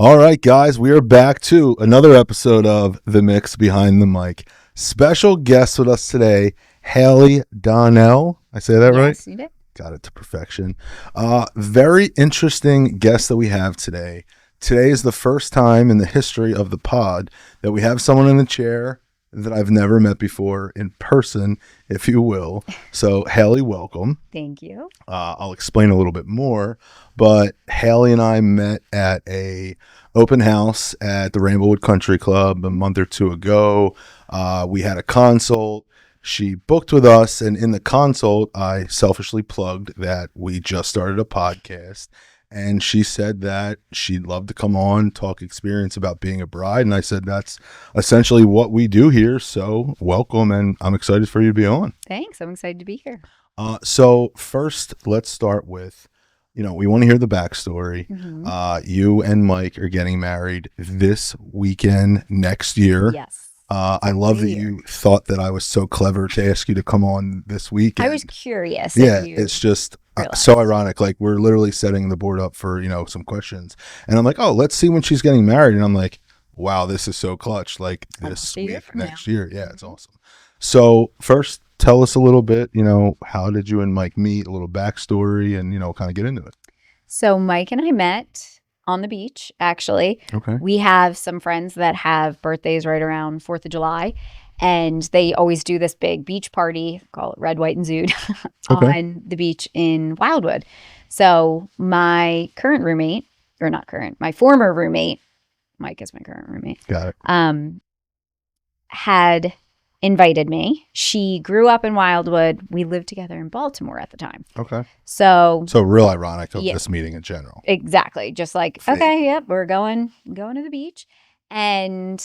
All right, guys, we are back to another episode of The Mix Behind the Mic. Special guest with us today, Haley Donnell. I say that right? Yes, you did. Got it to perfection. Very interesting guest that we have today. Today is the first time in the history of the pod that we have someone in the chair that I've never met before in person, if you will. So, Haley, welcome. Thank you. I'll explain a little bit more, but Haley and I met at a open house at the Rainbowwood Country Club a month or two ago. We had a consult. She booked with us, and in the consult, I selfishly plugged that we just started a podcast. And she said that she'd love to come on, talk experience about being a bride. And I said, that's essentially what we do here. So welcome. And I'm excited for you to be on. Thanks. I'm excited to be here. So first, let's start with, we want to hear the backstory. Mm-hmm. You and Mike are getting married this weekend next year. Yes. I love that you thought that I was so clever to ask you to come on this weekend. I was curious. Yeah, it's just so ironic. Like, we're literally setting the board up for, some questions. And I'm like, oh, let's see when she's getting married. And I'm like, wow, this is so clutch. Like, this week, next year. Yeah, it's awesome. So first, tell us a little bit, how did you and Mike meet, a little backstory, and, kind of get into it. So Mike and I met on the beach, actually. Okay. We have some friends that have birthdays right around 4th of July, and they always do this big beach party, call it Red, White, and Zood, on the beach in Wildwood. So my current roommate, or not current, my former roommate, Mike is my current roommate. Got it. Had invited me. She grew up in Wildwood. We lived together in Baltimore at the time. Okay. So real ironic of this meeting in general. Exactly. Just like, Fake. Okay, yep, we're going to the beach. And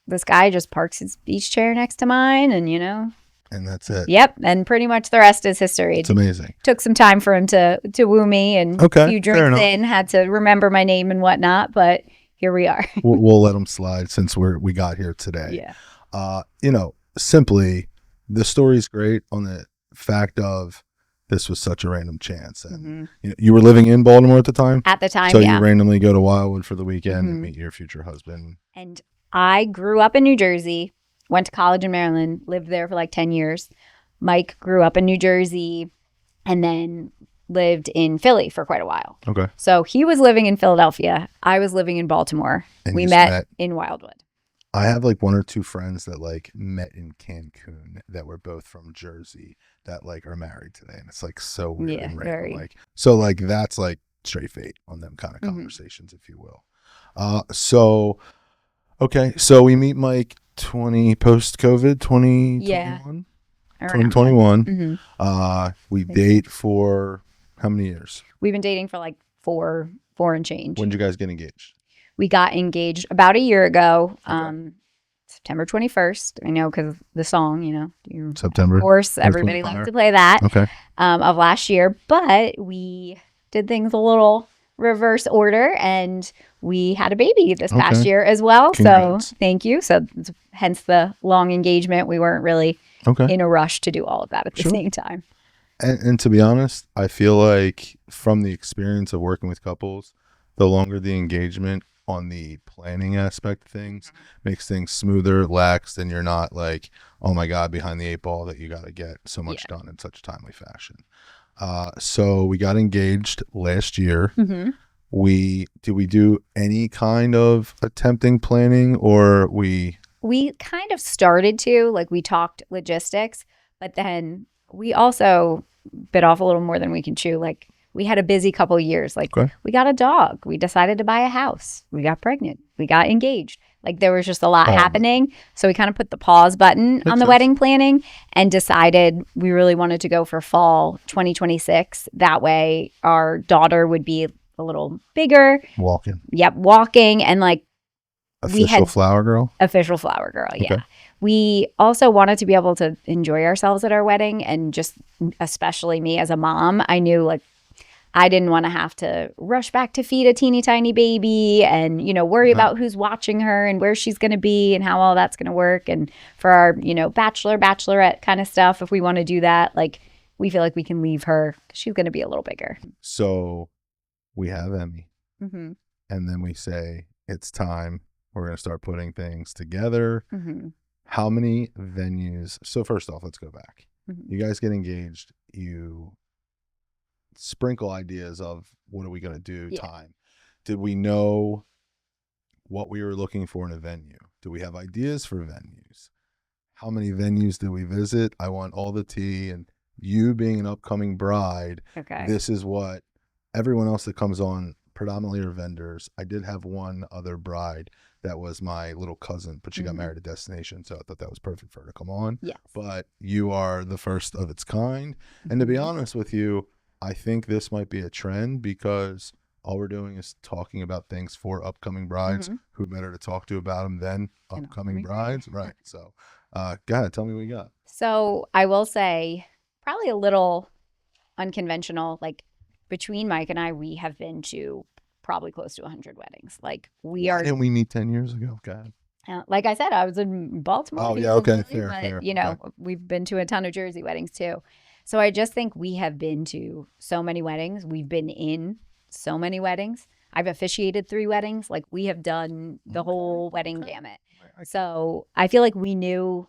this guy just parks his beach chair next to mine and, And that's it. Yep. And pretty much the rest is history. It's amazing. Took some time for him to woo me, and a few drinks in, had to remember my name and whatnot, but here we are. we'll let him slide since we got here today. Yeah. Simply, the story's great on the fact of this was such a random chance. And you were living in Baltimore at the time? At the time, so yeah. You randomly go to Wildwood for the weekend and meet your future husband. And I grew up in New Jersey, went to college in Maryland, lived there for like 10 years. Mike grew up in New Jersey and then lived in Philly for quite a while. Okay. So he was living in Philadelphia. I was living in Baltimore. And we met in Wildwood. I have like one or two friends that like met in Cancun that were both from Jersey that like are married today. And it's like so weird and random. Very. Like, so like that's like straight fate on them kind of conversations, if you will. So we meet Mike post-COVID 2021? Yeah. 2021. We date for how many years? We've been dating for like four and change. When did you guys get engaged? We got engaged about a year ago, September 21st. I know because the song, September. Of course, everybody loves to play that. Okay. Of last year, but we did things a little reverse order, and we had a baby this past year as well. Congrats. So thank you. So hence the long engagement. We weren't really in a rush to do all of that at the same time. And to be honest, I feel like from the experience of working with couples, the longer the engagement on the planning aspect of things makes things smoother, lax, and you're not like, oh my God, behind the 8 ball that you got to get so much done in such a timely fashion. So we got engaged last year. Did we do any kind of attempting planning, or we kind of started to, like, we talked logistics, but then we also bit off a little more than we can chew. Like, we had a busy couple years. Like, we got a dog. We decided to buy a house. We got pregnant. We got engaged. Like, there was just a lot happening. So we kind of put the pause button on the wedding planning and decided we really wanted to go for fall 2026. That way our daughter would be a little bigger. Walking. Yep, walking. And like, official flower girl? Official flower girl, yeah. Okay. We also wanted to be able to enjoy ourselves at our wedding, and just especially me as a mom, I knew like I didn't want to have to rush back to feed a teeny tiny baby and, worry about who's watching her and where she's going to be and how all that's going to work. And for our, bachelorette kind of stuff, if we want to do that, like, we feel like we can leave her because she's going to be a little bigger. So we have Emmy. Mm-hmm. And then we say, it's time. We're going to start putting things together. Mm-hmm. How many venues? So first off, let's go back. Mm-hmm. You guys get engaged. You sprinkle ideas of what are we going to do, time. Did we know what we were looking for in a venue? Do we have ideas for venues? How many venues did we visit? I want all the tea. And you being an upcoming bride, this is what everyone else that comes on predominantly are vendors. I did have one other bride that was my little cousin, but she got married at Destination, so I thought that was perfect for her to come on. Yes. But you are the first of its kind. And to be honest with you, I think this might be a trend because all we're doing is talking about things for upcoming brides. Who better to talk to about them than upcoming brides? Right. So go ahead, tell me what you got. So I will say probably a little unconventional, like between Mike and I, we have been to probably close to 100 weddings. Like we are. Didn't we meet 10 years ago? God. Like I said, I was in Baltimore. Oh, yeah. Okay. Fair. You know, we've been to a ton of Jersey weddings too. So I just think we have been to so many weddings. We've been in so many weddings. I've officiated 3 weddings. Like we have done the whole wedding gamut. So I feel like we knew,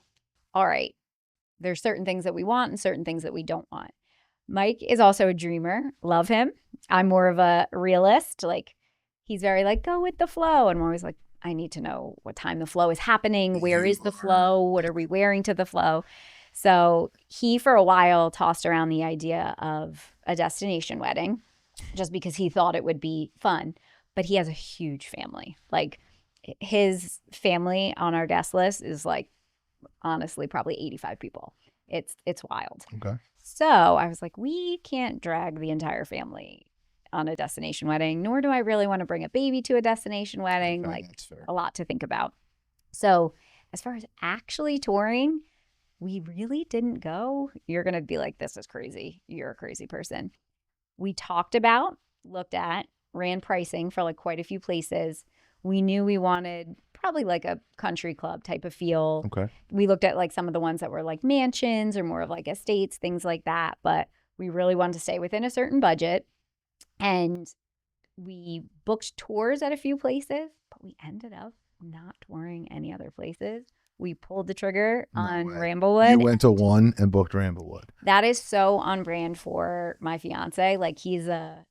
all right, there's certain things that we want and certain things that we don't want. Mike is also a dreamer. Love him. I'm more of a realist. Like he's very like, go with the flow. And I'm always like, I need to know what time the flow is happening. Where is the flow? What are we wearing to the flow? So he, for a while, tossed around the idea of a destination wedding just because he thought it would be fun. But he has a huge family. Like his family on our guest list is like, honestly, probably 85 people. It's wild. Okay. So I was like, we can't drag the entire family on a destination wedding, nor do I really want to bring a baby to a destination wedding. Like a lot to think about. So as far as actually touring, we really didn't go. You're going to be like, this is crazy. You're a crazy person. We talked about, looked at, ran pricing for like quite a few places. We knew we wanted probably like a country club type of feel. Okay. We looked at like some of the ones that were like mansions or more of like estates, things like that. But we really wanted to stay within a certain budget. And we booked tours at a few places, but we ended up not touring any other places. We pulled the trigger on Ramblewood. You went to one and booked Ramblewood. That is so on brand for my fiance. Like he's that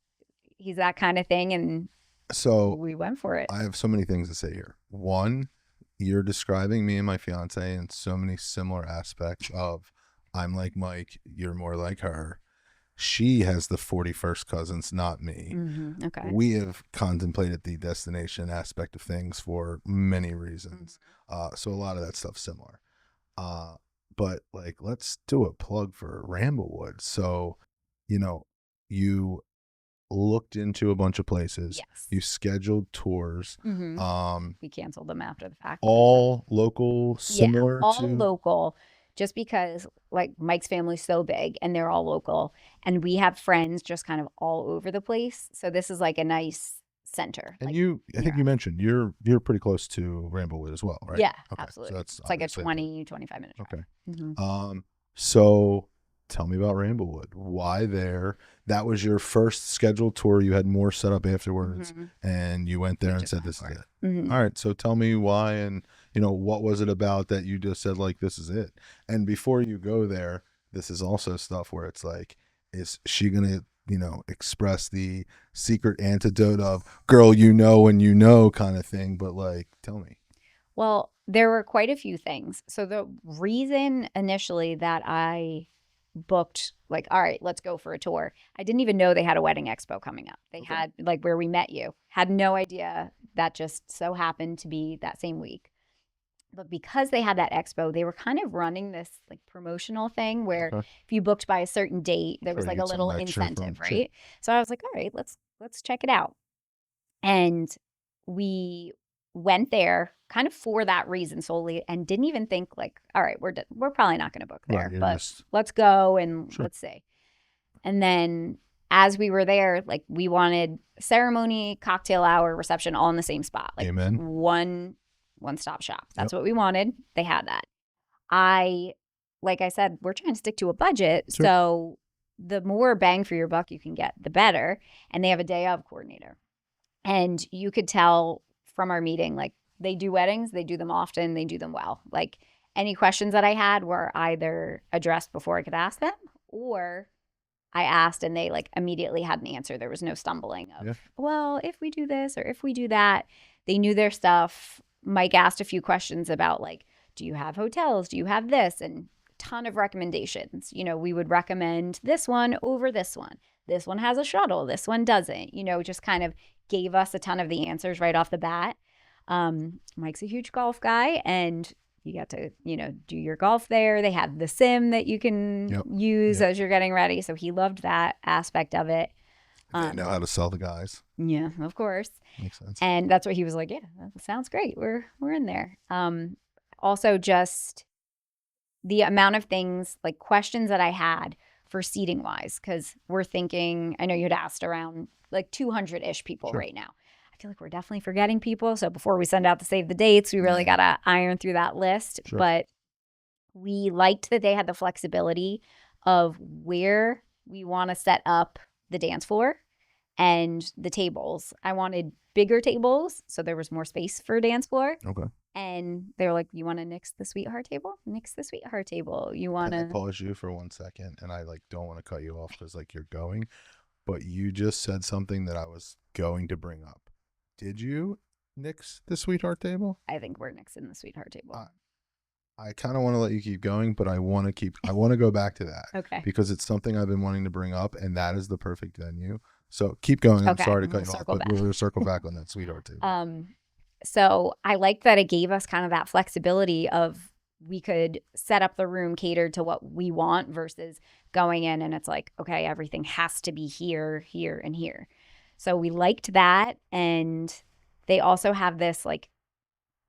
kind of thing. And so we went for it. I have so many things to say here. One, you're describing me and my fiance in so many similar aspects of I'm like Mike, you're more like her. She has the 41st cousins, not me. Mm-hmm. Okay. We have contemplated the destination aspect of things for many reasons. So a lot of that stuff's similar. But like, let's do a plug for Ramblewood. So, you looked into a bunch of places. Yes. You scheduled tours. Mm-hmm. We canceled them after the fact. All local, similar all local. Just because like Mike's family's so big and they're all local and we have friends just kind of all over the place. So this is like a nice center. And like, I think you mentioned you're pretty close to Ramblewood as well, right? Yeah, okay. absolutely. So it's like a 25 minute drive. Okay. Mm-hmm. So tell me about Ramblewood. Why there? That was your first scheduled tour. You had more set up afterwards and you went there and said, this is it. Mm-hmm. All right. So tell me why and what was it about that you just said like, this is it? And before you go there, this is also stuff where it's like, is she going to, express the secret antidote of girl, and kind of thing. But like, tell me. Well, there were quite a few things. So the reason initially that I booked like, all right, let's go for a tour. I didn't even know they had a wedding expo coming up. They had like where we met you. Had no idea. That just so happened to be that same week. But because they had that expo, they were kind of running this like promotional thing where if you booked by a certain date, there was like a little incentive, right? So I was like, all right, let's check it out. And we went there kind of for that reason solely and didn't even think like, all right, we're probably not going to book there, but let's go and let's see. And then as we were there, like we wanted ceremony, cocktail hour, reception all in the same spot. Like one-stop shop. That's what we wanted. They had that. Like I said, we're trying to stick to a budget. Sure. So the more bang for your buck you can get, the better. And they have a day of coordinator. And you could tell from our meeting, like they do weddings, they do them often, they do them well. Like any questions that I had were either addressed before I could ask them, or I asked and they like immediately had an answer. There was no stumbling of, well, if we do this or if we do that. They knew their stuff. Mike asked a few questions about like, do you have hotels? Do you have this? And ton of recommendations. You know, we would recommend this one over this one. This one has a shuttle. This one doesn't. You know, just kind of gave us a ton of the answers right off the bat. Mike's a huge golf guy, and you get to, you know, do your golf there. They have the sim that you can use as you're getting ready. So he loved that aspect of it. They know how to sell the guys. Yeah, of course. Makes sense. And that's what he was like, yeah, that sounds great. We're in there. Also just the amount of things, like questions that I had for seating wise, because we're thinking, I know you had asked around like 200-ish people right now. I feel like we're definitely forgetting people. So before we send out the save the dates, we really got to iron through that list. But we liked that they had the flexibility of where we want to set up the dance floor and the tables. I wanted bigger tables, so there was more space for a dance floor. Okay. And they were like, you want to nix the sweetheart table? Nix the sweetheart table. You want to... Can I pause you for 1 second? And I like don't want to cut you off because like you're going, but you just said something that I was going to bring up. Did you nix the sweetheart table? I think we're nixing the sweetheart table. I kind of want to let you keep going, but I want to go back to that. Okay. Because it's something I've been wanting to bring up, and that is the perfect venue. So keep going. I'm sorry to cut you off, but we'll circle back on that sweetheart table. So I like that it gave us kind of that flexibility of we could set up the room catered to what we want versus going in and it's like, okay, everything has to be here, here, and here. So we liked that. And they also have this like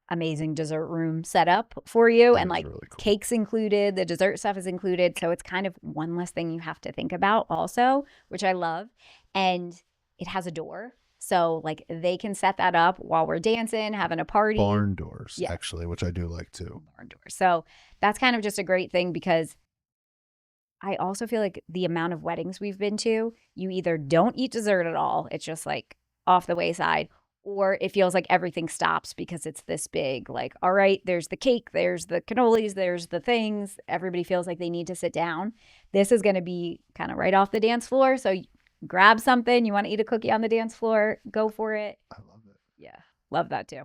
amazing dessert room set up for you, and like really cool. Cakes included, the dessert stuff is included. So it's kind of one less thing you have to think about also, which I love. And it has a door. So like they can set that up while we're dancing, having a party. Barn doors, actually, which I do like too. Barn doors. So that's kind of just a great thing because I also feel like the amount of weddings we've been to, you either don't eat dessert at all, it's just like off the wayside, or it feels like everything stops because it's this big, like, all right, there's the cake, there's the cannolis, there's the things. Everybody feels like they need to sit down. This is going to be kind of right off the dance floor. So grab something. You want to eat a cookie on the dance floor, go for it. I love it. Yeah, love that too.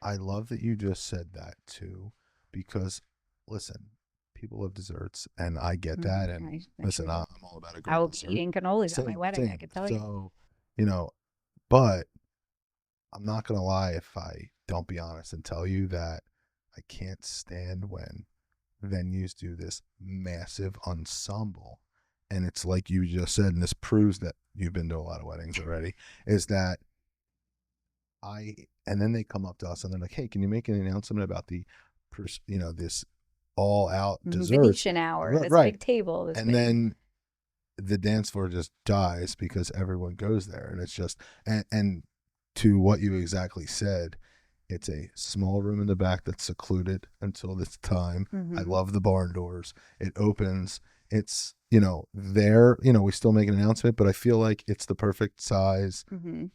I love that you just said that too, because listen, people love desserts, and I get that. And listen, I'm all about a great I will be eating cannolis at my wedding, I can tell you. So, you know, but I'm not going to lie if I don't be honest and tell you that I can't stand when venues do this massive ensemble. And it's like you just said, and this proves that you've been to a lot of weddings already, is that and then they come up to us and they're like, hey, can you make an announcement about the, this all out dessert Venetian hour, this big table. Then the dance floor just dies because everyone goes there. And it's just, and to what you exactly said, it's a small room in the back that's secluded until this time. Mm-hmm. I love the barn doors. It opens. It's, we still make an announcement, but I feel like it's the perfect size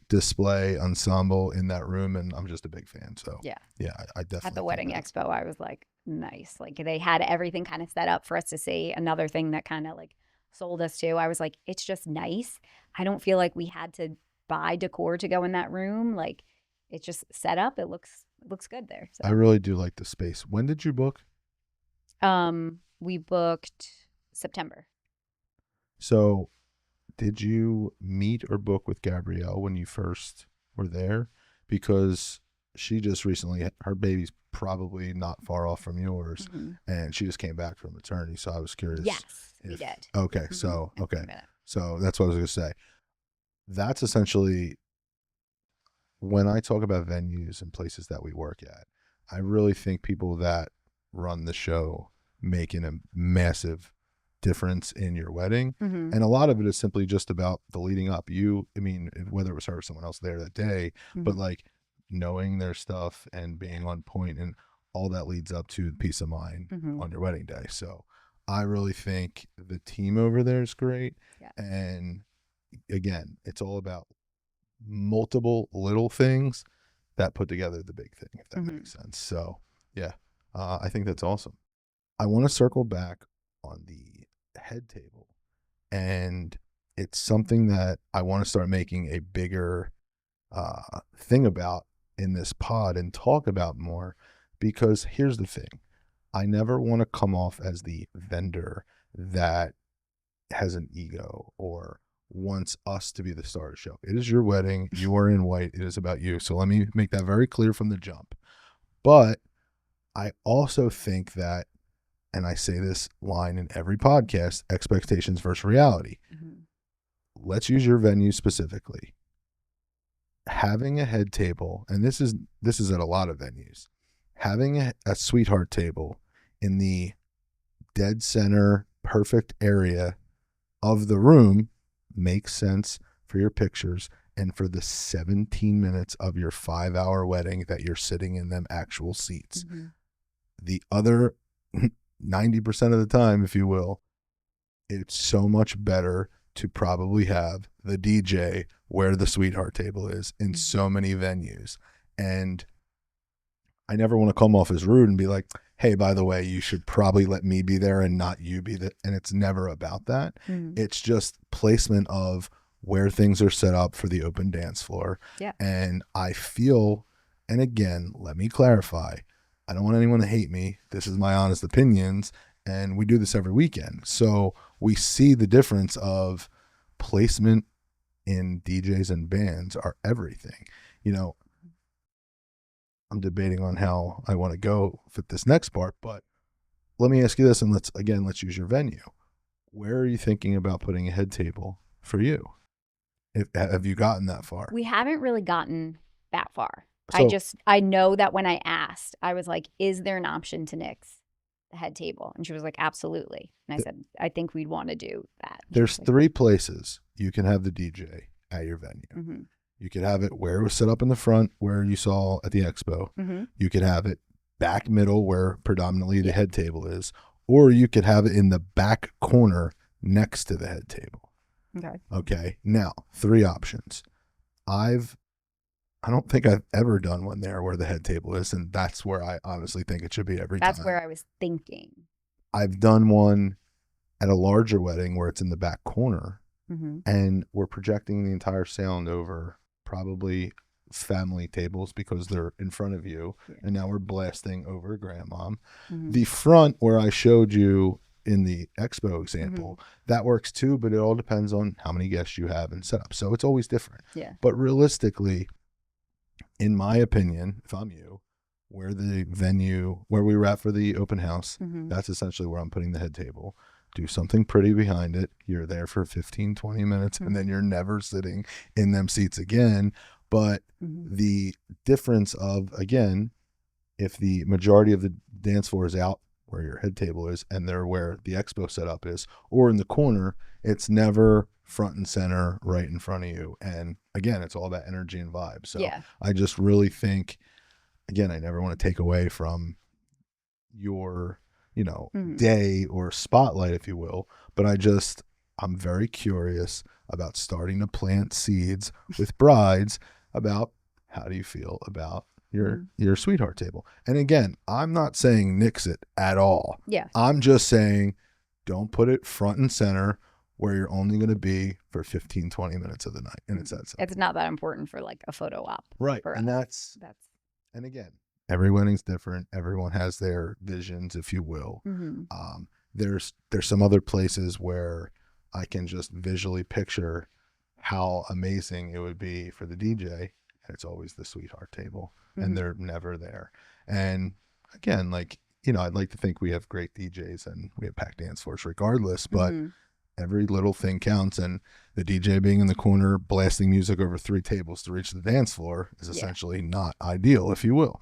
display ensemble in that room. And I'm just a big fan. So yeah, I definitely. At the wedding expo, I was like, nice. Like they had everything kind of set up for us to see. Another thing that kind of like sold us to, I was like, it's just nice. I don't feel like we had to buy decor to go in that room. Like it's just set up. It looks good there. So. I really do like the space. When did you book? We booked September. So did you meet or book with Gabrielle when you first were there? Because she just recently, her baby's probably not far off from yours, and she just came back from maternity. So I was curious. Yes, we did. Okay, so so that's what I was going to say. That's essentially, when I talk about venues and places that we work at, I really think people that run the show making a massive difference in your wedding. And a lot of it is simply just about the leading up. Whether it was her or someone else there that day, but like knowing their stuff and being on point, and all that leads up to peace of mind on your wedding day. So I really think the team over there is great. Yeah. And again, it's all about multiple little things that put together the big thing, if that makes sense. So yeah, I think that's awesome. I want to circle back on the head table, and it's something that I want to start making a bigger thing about in this pod and talk about more, because here's the thing. I never want to come off as the vendor that has an ego or wants us to be the star of the show. It is your wedding. You are in white. It is about you. So let me make that very clear from the jump. But I also think that, and I say this line in every podcast, expectations versus reality. Let's use your venue specifically. Having a head table, and this is at a lot of venues, having a sweetheart table in the dead center, perfect area of the room makes sense for your pictures and for the 17 minutes of your 5-hour wedding that you're sitting in them actual seats. The other 90% of the time, if you will, it's so much better to probably have the DJ where the sweetheart table is in so many venues. And I never want to come off as rude and be like, hey, by the way, you should probably let me be there and not you be there. And it's never about that. It's just placement of where things are set up for the open dance floor. Yeah. And I feel, and again, let me clarify, I don't want anyone to hate me. This is my honest opinions. And we do this every weekend. So we see the difference of placement in DJs and bands are everything. You know, I'm debating on how I want to go with this next part, but let me ask you this, and let's use your venue. Where are you thinking about putting a head table for you? Have you gotten that far? We haven't really gotten that far. So, I know that when I asked, I was like, is there an option to nix the head table? And she was like, absolutely. And I said, I think we'd want to do that. There's 3 places you can have the DJ at your venue. You could have it where it was set up in the front, where you saw at the expo. You could have it back middle, where predominantly the head table is, or you could have it in the back corner next to the head table. Okay. Now, 3 options. I don't think I've ever done one there where the head table is, and that's where I honestly think it should be every time. That's where I was thinking. I've done one at a larger wedding where it's in the back corner, and we're projecting the entire sound over probably family tables because they're in front of you, and now we're blasting over grandmom. The front where I showed you in the expo example, that works too, but it all depends on how many guests you have and set up. So it's always different. But realistically, in my opinion, if I'm you, where the venue, where we were at for the open house, that's essentially where I'm putting the head table. Do something pretty behind it. You're there for 15, 20 minutes, and then you're never sitting in them seats again. But the difference of, again, if the majority of the dance floor is out where your head table is and they're where the expo setup is, or in the corner, it's never front and center right in front of you. And again, it's all about energy and vibe. So I just really think, again, I never want to take away from your, day or spotlight, if you will, but I'm very curious about starting to plant seeds with brides about how do you feel about your sweetheart table. And again, I'm not saying nix it at all. I'm just saying don't put it front and center where you're only going to be for 15, 20 minutes of the night. And it's that simple. It's not that important for like a photo op. Right. And that's, and again, every wedding's different. Everyone has their visions, if you will. There's some other places where I can just visually picture how amazing it would be for the DJ. And it's always the sweetheart table, and they're never there. And again, like, I'd like to think we have great DJs and we have packed dance floors regardless, but every little thing counts. And the DJ being in the corner blasting music over 3 tables to reach the dance floor is essentially not ideal, if you will.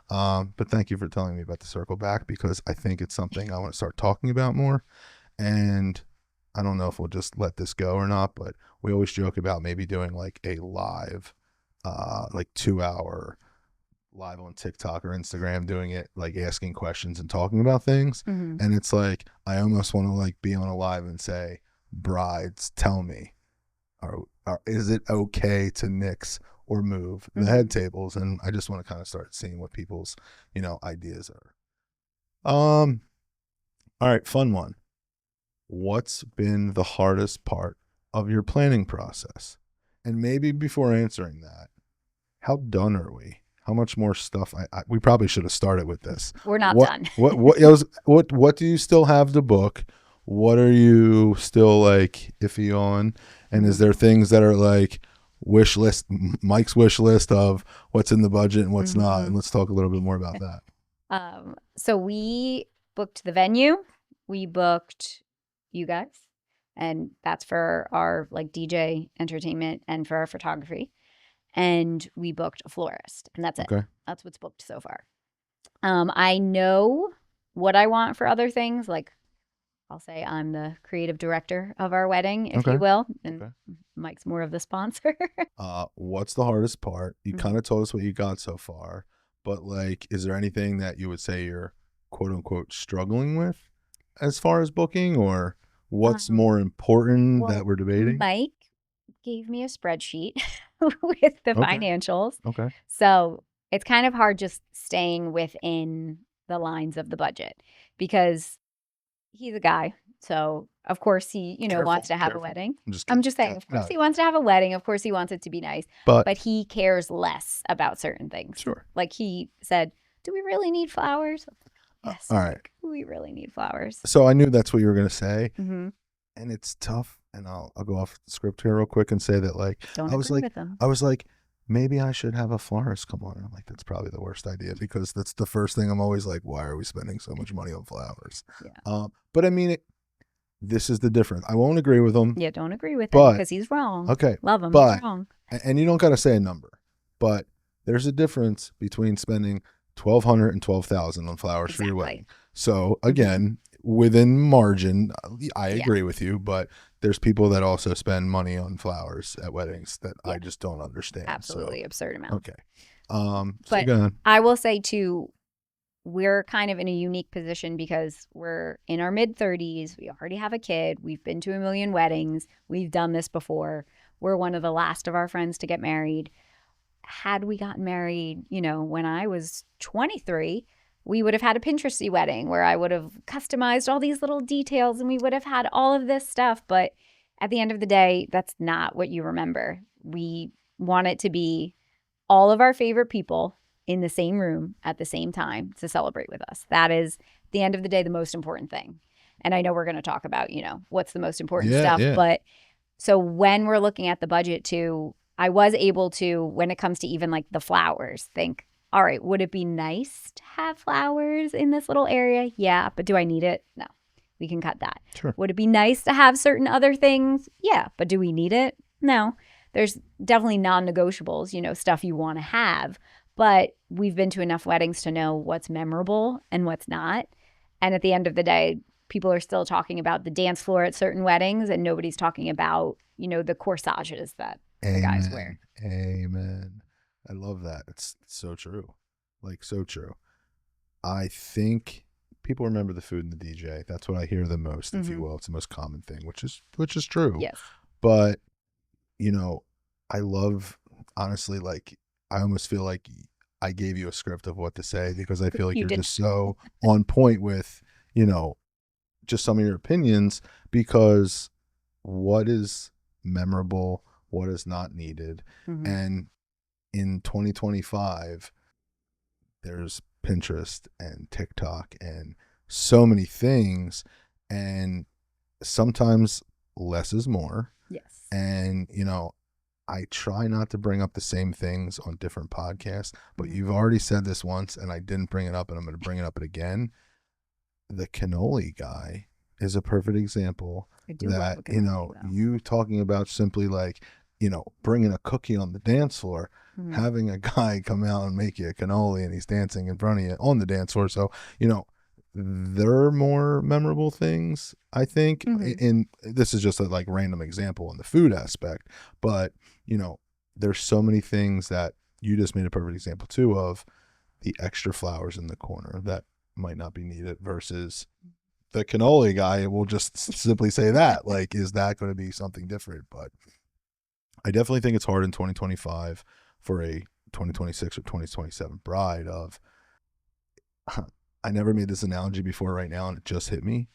But thank you for telling me about the circle back, because I think it's something I want to start talking about more. And I don't know if we'll just let this go or not, but we always joke about maybe doing like a live, like 2-hour live on TikTok or Instagram, doing it like asking questions and talking about things. And it's like, I almost want to like be on a live and say, brides, tell me, is it okay to nix or move the head tables. And I just want to kind of start seeing what people's, ideas are. All right, fun one. What's been the hardest part of your planning process? And maybe before answering that, how done are we? How much more stuff? We probably should have started with this. We're not done. What do you still have to book? What are you still like iffy on? And is there things that are like Mike's wish list of what's in the budget and what's not? And let's talk a little bit more about that. So we booked the venue, we booked you guys, and that's for our like DJ entertainment and for our photography. And we booked a florist, and that's it. Okay. That's what's booked so far. I know what I want for other things. Like, I'll say I'm the creative director of our wedding, if you will, and Mike's more of the sponsor. What's the hardest part? You kind of told us what you got so far, but like, is there anything that you would say you're quote unquote struggling with as far as booking, or what's more important that we're debating? Mike gave me a spreadsheet with the financials. Okay. So it's kind of hard just staying within the lines of the budget because he's a guy. So of course he, wants to have a wedding. I'm just saying, of course he wants to have a wedding. Of course he wants it to be nice, but he cares less about certain things. Sure. Like he said, do we really need flowers? Yes. All right. We really need flowers. So I knew that's what you were going to say. Mm-hmm. And it's tough. And I'll go off the script here real quick and say that like, I was like, maybe I should have a florist come on. And I'm like, that's probably the worst idea because that's the first thing I'm always like, why are we spending so much money on flowers? Yeah. But I mean, this is the difference. I won't agree with him. Yeah, don't agree with him because he's wrong. Okay. Love him, but, he's wrong. And you don't got to say a number, but there's a difference between spending $1,200 and $12,000 on flowers for your wedding. So again, within margin, I agree with you, but there's people that also spend money on flowers at weddings that I just don't understand. Absolutely absurd amount. Okay. But I will say too, we're kind of in a unique position because we're in our mid-30s. We already have a kid. We've been to a million weddings. We've done this before. We're one of the last of our friends to get married. Had we gotten married, when I was 23, we would have had a Pinteresty wedding where I would have customized all these little details and we would have had all of this stuff. But at the end of the day, that's not what you remember. We want it to be all of our favorite people in the same room at the same time to celebrate with us. That is, at the end of the day, the most important thing. And I know we're going to talk about, what's the most important stuff. Yeah. But so when we're looking at the budget too, I was able to, when it comes to even like the flowers, think, all right, would it be nice to have flowers in this little area? Yeah, but do I need it? No, we can cut that. Sure. Would it be nice to have certain other things? Yeah, but do we need it? No. There's definitely non-negotiables, stuff you want to have, but we've been to enough weddings to know what's memorable and what's not. And at the end of the day, people are still talking about the dance floor at certain weddings and nobody's talking about, the corsages that the guys wear. Amen. I love that. It's so true. Like, so true. I think people remember the food and the DJ. That's what I hear the most, if you will. It's the most common thing, which is true. Yes. But, I love, honestly, like, I almost feel like I gave you a script of what to say because I feel like you're just so on point with, just some of your opinions, because what is memorable, what is not needed. And in 2025, there's Pinterest and TikTok and so many things, and sometimes less is more. Yes. And, I try not to bring up the same things on different podcasts, but you've already said this once and I didn't bring it up and I'm going to bring it up again. The cannoli guy is a perfect example that, you talking about simply like, bringing a cookie on the dance floor, having a guy come out and make you a cannoli and he's dancing in front of you on the dance floor. So, there are more memorable things, I think. And this is just a like random example in the food aspect, but there's so many things that you just made a perfect example too of the extra flowers in the corner that might not be needed versus the cannoli guy will just simply say that, like, is that going to be something different? But I definitely think it's hard in 2025. for a 2026 or 2027 bride of, I never made this analogy before right now, and it just hit me.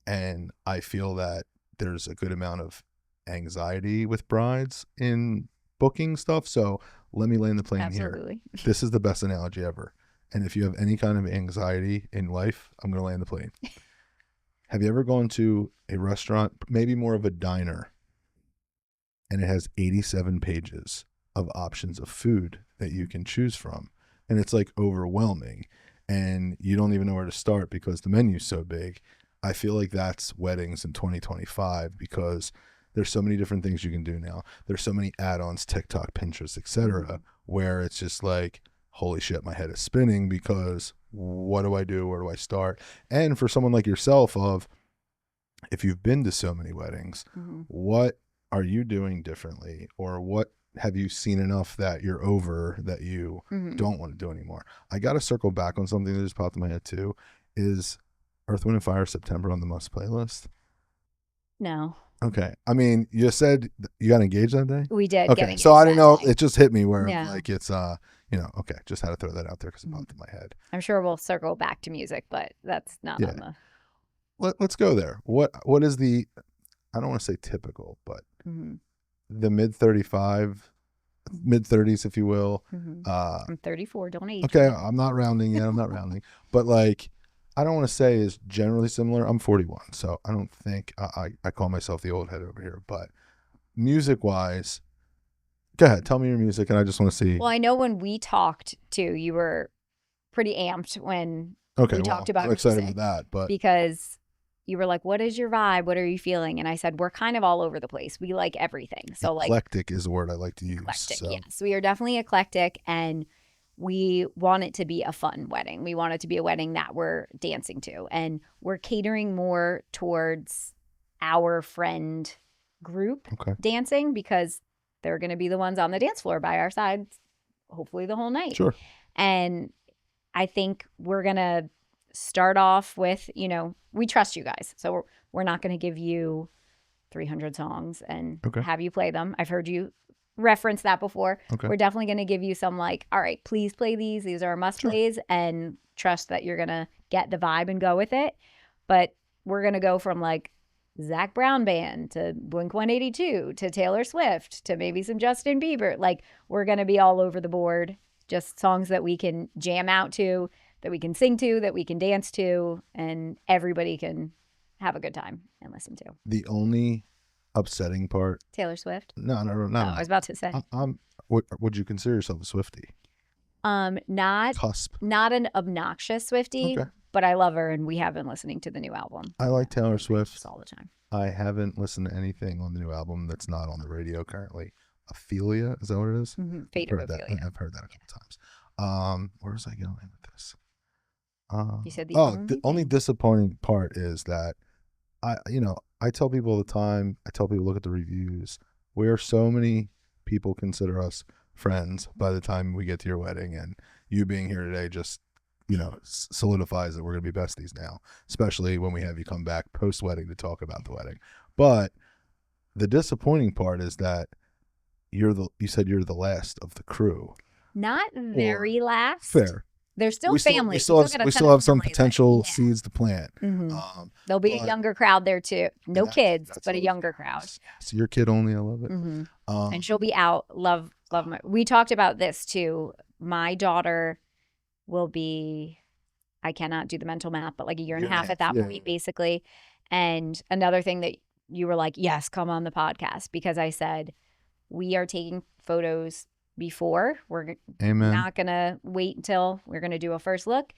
And I feel that there's a good amount of anxiety with brides in booking stuff. So let me land the plane Absolutely. here. This is the best analogy ever. And if you have any kind of anxiety in life, I'm going to land the plane. Have you ever gone to a restaurant, maybe more of a diner, and it has 87 pages of options of food that you can choose from? And it's like overwhelming. And you don't even know where to start because the menu's so big. I feel like that's weddings in 2025 because there's so many different things you can do now. There's so many add-ons, TikTok, Pinterest, etc., where it's just like, holy shit, my head is spinning because what do I do? Where do I start? And for someone like yourself, of if you've been to so many weddings, what are you doing differently, or what have you seen enough that you're over that you don't want to do anymore? I got to circle back on something that just popped in my head too. Is Earth, Wind, and Fire September on the must playlist? No. Okay. I mean, you said you got engaged that day? We did. Okay. So I didn't know. It just hit me where like it's, okay. Just had to throw that out there because it popped in my head. I'm sure we'll circle back to music, but that's not on the. Let's go there. What is the, I don't want to say typical, but the mid 30s, if you will. I'm 34. Don't age. Okay. I'm not rounding yet. But like, I don't want to say is generally similar. I'm 41, so I don't think I call myself the old head over here. But music-wise, go ahead. Tell me your music, and I just want to see. Well, I know when we talked, too, you were pretty amped when we talked about I'm excited with that. But because you were like, what is your vibe? What are you feeling? And I said, we're kind of all over the place. We like everything. So eclectic is a word I like to use. Eclectic, so. Yes. We are definitely eclectic, and we want it to be a fun wedding. We want it to be a wedding that we're dancing to. And we're catering more towards our friend group dancing because they're going to be the ones on the dance floor by our side, hopefully the whole night. Sure. And I think we're going to start off with, we trust you guys. So we're not going to give you 300 songs and have you play them. I've heard you reference that before. We're definitely going to give you some like, all right, please play these. These are must plays, and trust that you're going to get the vibe and go with it. But we're going to go from like Zac Brown Band to Blink-182 to Taylor Swift to maybe some Justin Bieber. Like, we're going to be all over the board. Just songs that we can jam out to, that we can sing to, that we can dance to, and everybody can have a good time and listen to. The only upsetting part, Taylor Swift? No. I was about to say. Would you consider yourself a Swiftie? Not an obnoxious Swiftie, but I love her, and we have been listening to the new album. I like Taylor Swift all the time. I haven't listened to anything on the new album that's not on the radio currently. Ophelia, is that what it is? Fate of Ophelia. I've heard that a couple times. Where was I going with this? You said the only disappointing part is that I tell people all the time, look at the reviews, where so many people consider us friends by the time we get to your wedding, and you being here today just, solidifies that we're going to be besties now, especially when we have you come back post-wedding to talk about the wedding. But the disappointing part is that you said you're the last of the crew. Not very last. Fair. They're still family. We still have some potential seeds to plant. There'll be a younger crowd there too. No kids, but a younger crowd. So your kid only, I love it. And she'll be out. Love we talked about this too. My daughter will be, I cannot do the mental math, but like a year and a half at that point, basically. And another thing that you were like, yes, come on the podcast, because I said, we are taking photos before. We're not going to wait until we're going to do a first look,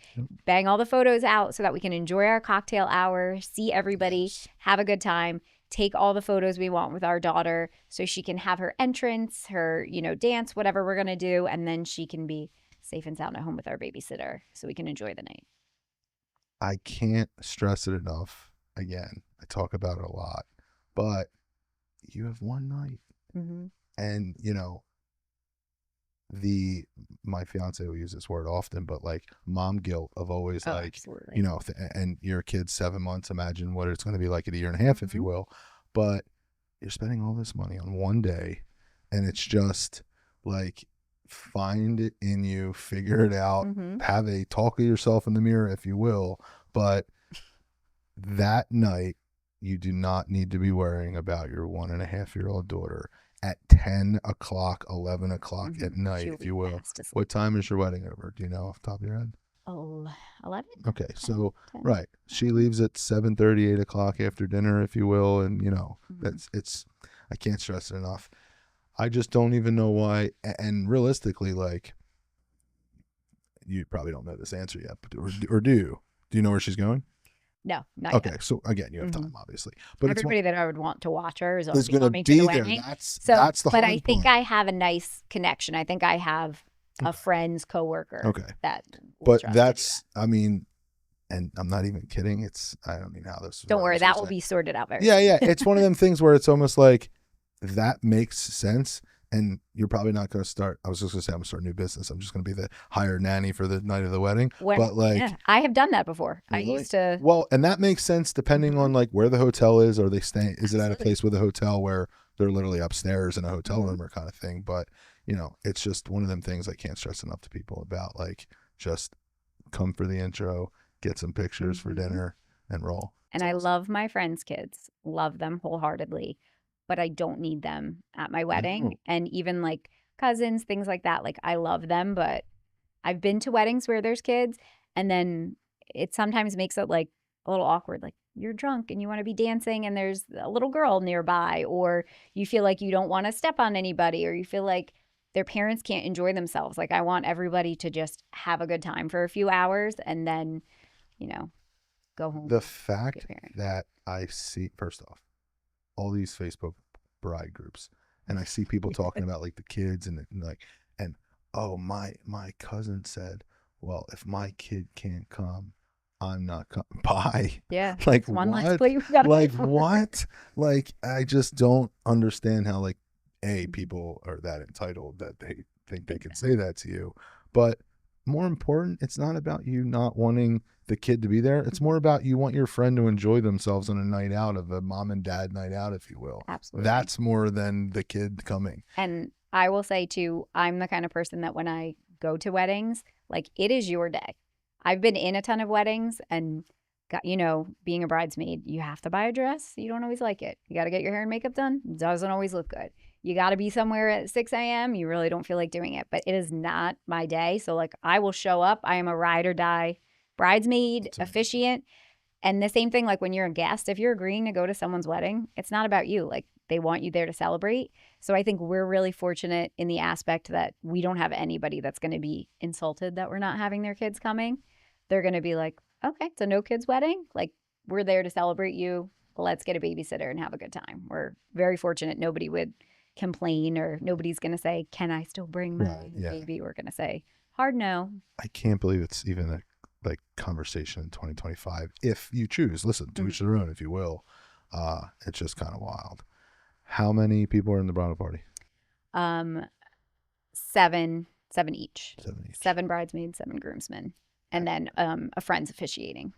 bang all the photos out so that we can enjoy our cocktail hour, see everybody, have a good time, take all the photos we want with our daughter so she can have her entrance, her, dance, whatever we're going to do. And then she can be safe and sound at home with our babysitter so we can enjoy the night. I can't stress it enough. Again, I talk about it a lot, but you have one night. And, my fiance will use this word often, but like mom guilt of always absolutely. And your kid's 7 months, imagine what it's going to be like in a year and a half, if you will. But you're spending all this money on one day, and it's just, like find it in you, figure it out, Mm-hmm. have a talk to yourself in the mirror, if you will. But that night, you do not need to be worrying about your 1.5-year-old daughter at 10 o'clock, 11 o'clock at night, She'll if be you will. fast asleep. What time is your wedding over? Do you know off the top of your head? Oh, 11? Okay, 10, so 10. right, she leaves at 7:30, 8 o'clock after dinner, if you will, and Mm-hmm. it's. I can't stress it enough. I just don't even know why. And realistically, like, you probably don't know this answer yet, but or do you? Do you know where she's going? No, not Okay, yet. so again, you have Mm-hmm. time, obviously, but Everybody that I would want to watch her is it's already going to coming to the be there. wedding. So, That's the but I hard think part. I have a nice connection. I think I have a friend's coworker Okay, that will but trust to do that's, I mean, and I'm not even kidding. It's, I don't mean how this. Don't worry, works, that will be sorted out very Yeah, soon. yeah. It's one of them things where it's almost like that makes sense. And you're probably not going to start. I was just going to say, I'm going to start a new business. I'm just going to be the hired nanny for the night of the wedding. But like, yeah, I have done that before. really? I used to. Well, and that makes sense depending on like where the hotel is. Or they stay? Is it at a Absolutely. place with a hotel where they're literally upstairs in a hotel Mhm. room or kind of thing? But it's just one of them things I can't stress enough to people about. Like, just come for the intro, get some pictures for dinner, and roll. And I love my friends' kids, love them wholeheartedly, but I don't need them at my wedding. And even like cousins, things like that. Like I love them, but I've been to weddings where there's kids, and then it sometimes makes it like a little awkward. Like you're drunk and you want to be dancing, and there's a little girl nearby, or you feel like you don't want to step on anybody, or you feel like their parents can't enjoy themselves. Like I want everybody to just have a good time for a few hours and then, you know, go home. The fact that I see, first off, all these Facebook bride groups, and I see people talking about like the kids and like, and oh, my cousin said, well, if my kid can't come, I'm not coming. Bye. Yeah. Like one less what? plate we gotta Like pay for. what? Like I just don't understand how like people are that entitled that they think they can say that to you. But more important, it's not about you not wanting the kid to be there. It's more about you want your friend to enjoy themselves on a night out, of a mom and dad night out, if you will. Absolutely. That's more than the kid coming. And I will say too, I'm the kind of person that when I go to weddings, like it is your day. I've been in a ton of weddings and got, being a bridesmaid, you have to buy a dress. You don't always like it. You got to get your hair and makeup done. It doesn't always look good. You got to be somewhere at 6 a.m. You really don't feel like doing it, but it is not my day. So like I will show up. I am a ride or die bridesmaid, officiant. And the same thing, like when you're a guest, if you're agreeing to go to someone's wedding, it's not about you. Like they want you there to celebrate. So I think we're really fortunate in the aspect that we don't have anybody that's going to be insulted that we're not having their kids coming. They're going to be like, okay, it's a no kids wedding. Like we're there to celebrate you. Let's get a babysitter and have a good time. We're very fortunate. Nobody would complain, or nobody's going to say, can I still bring my baby? We're going to say hard no. I can't believe it's even a like conversation in 2025. If you choose, listen, to each their own, if you will. It's just kind of wild. How many people are in the bridal party? 7 each. 7 each. 7 bridesmaids, 7 groomsmen, and then a friend's officiating.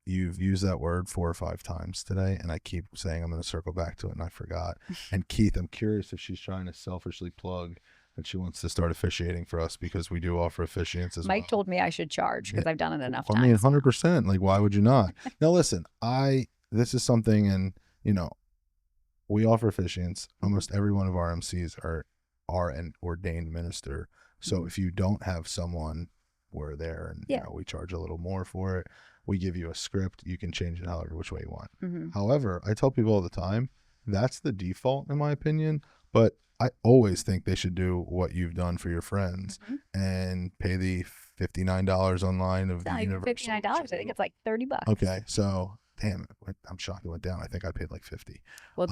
You've used that word 4 or 5 times today, and I keep saying I'm going to circle back to it, and I forgot. And Keith, I'm curious if she's trying to selfishly plug that she wants to start officiating for us, because we do offer officiants as well. Mike told me I should charge because I've done it enough times. I mean, 100%. Like, why would you not? Now, listen, this is something, and we offer officiants. Almost every one of our MCs are an ordained minister. So if you don't have someone, we're there, and we charge a little more for it. We give you a script. You can change it however which way you want. However, I tell people all the time, that's the default in my opinion, but I always think they should do what you've done for your friends and pay the $59 online of the universal. $59. I think it's like $30. Okay, so damn it, I'm shocked it went down. I think I paid like 50. Well,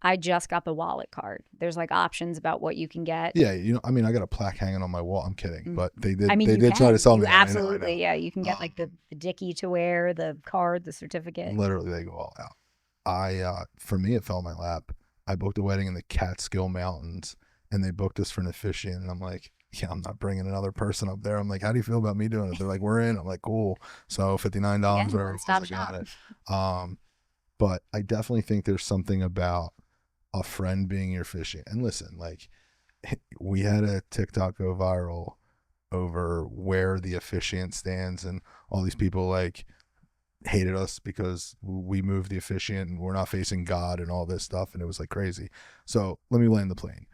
I just got the wallet card. There's like options about what you can get. Yeah, I mean, I got a plaque hanging on my wall. I'm kidding, but they did. They did try to sell me. Absolutely, I know. Yeah. You can get like the dicky to wear, the card, the certificate. Literally, they go all out. For me, it fell in my lap. I booked a wedding in the Catskill Mountains, and they booked us for an officiant, and I'm like, yeah, I'm not bringing another person up there. I'm like, how do you feel about me doing it? They're like, we're in. I'm like, cool. So $59, whatever. I got it. But I definitely think there's something about a friend being your officiant. And listen, like, we had a TikTok go viral over where the officiant stands, and all these people like hated us because we moved the officiant and we're not facing God and all this stuff, and it was like crazy. So let me land the plane.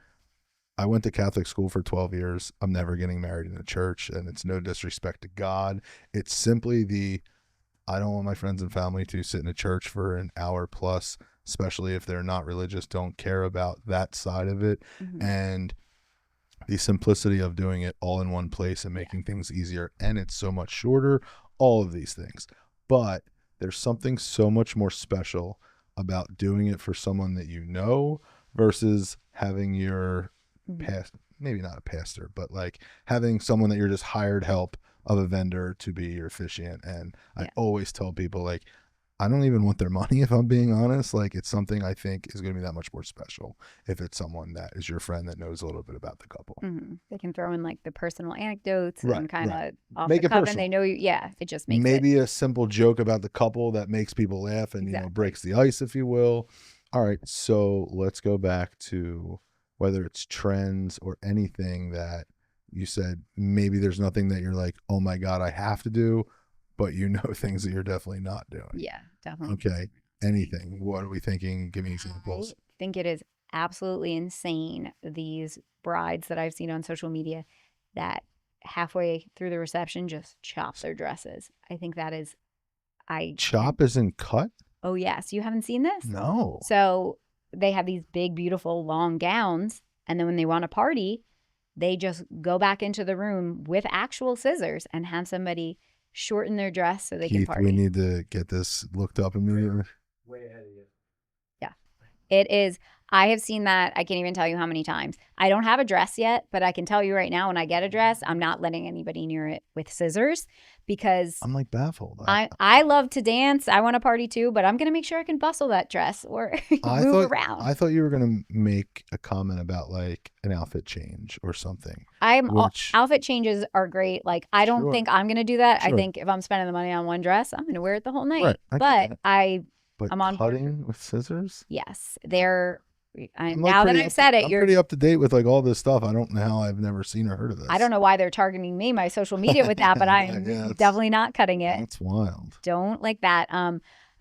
I went to Catholic school for 12 years. I'm never getting married in a church, and it's no disrespect to God. It's simply I don't want my friends and family to sit in a church for an hour plus, especially if they're not religious, don't care about that side of it. Mm-hmm. And the simplicity of doing it all in one place and making things easier, and it's so much shorter, all of these things. But there's something so much more special about doing it for someone that you know versus having your past, maybe not a pastor, but like having someone that you're just hired help of a vendor to be your officiant. And I always tell people, like, I don't even want their money, if I'm being honest. Like, it's something I think is going to be that much more special if it's someone that is your friend that knows a little bit about the couple. Mm-hmm. They can throw in like the personal anecdotes and kind of off make the it cuff, personal. and they know you. Yeah, it just makes maybe a simple joke about the couple that makes people laugh and breaks the ice, if you will. All right, so let's go back to whether it's trends or anything that you said maybe there's nothing that you're like, oh my God, I have to do, but you know things that you're definitely not doing. Yeah, definitely. Okay. Anything. What are we thinking? Give me examples. I think it is absolutely insane, these brides that I've seen on social media that halfway through the reception just chop their dresses. I think that is Chop isn't cut? Oh yes. You haven't seen this? No. So they have these big, beautiful long gowns, and then when they want to party, they just go back into the room with actual scissors and have somebody shorten their dress so they can party. We need to get this looked up immediately. Way ahead of you. Yeah. It is. I have seen that. I can't even tell you how many times. I don't have a dress yet, but I can tell you right now, when I get a dress, I'm not letting anybody near it with scissors, because I'm like baffled. I love to dance. I want to party too, but I'm going to make sure I can bustle that dress or move around. I thought you were going to make a comment about like an outfit change or something. Outfit changes are great. Like, I don't think I'm going to do that. I think if I'm spending the money on one dress, I'm going to wear it the whole night. Right, But I'm on cutting with scissors? Yes. Now that I've said it, you're pretty up to date with like all this stuff. I don't know how I've never seen or heard of this. I don't know why they're targeting me, my social media with that, but I'm definitely not cutting it. That's wild. Don't like that.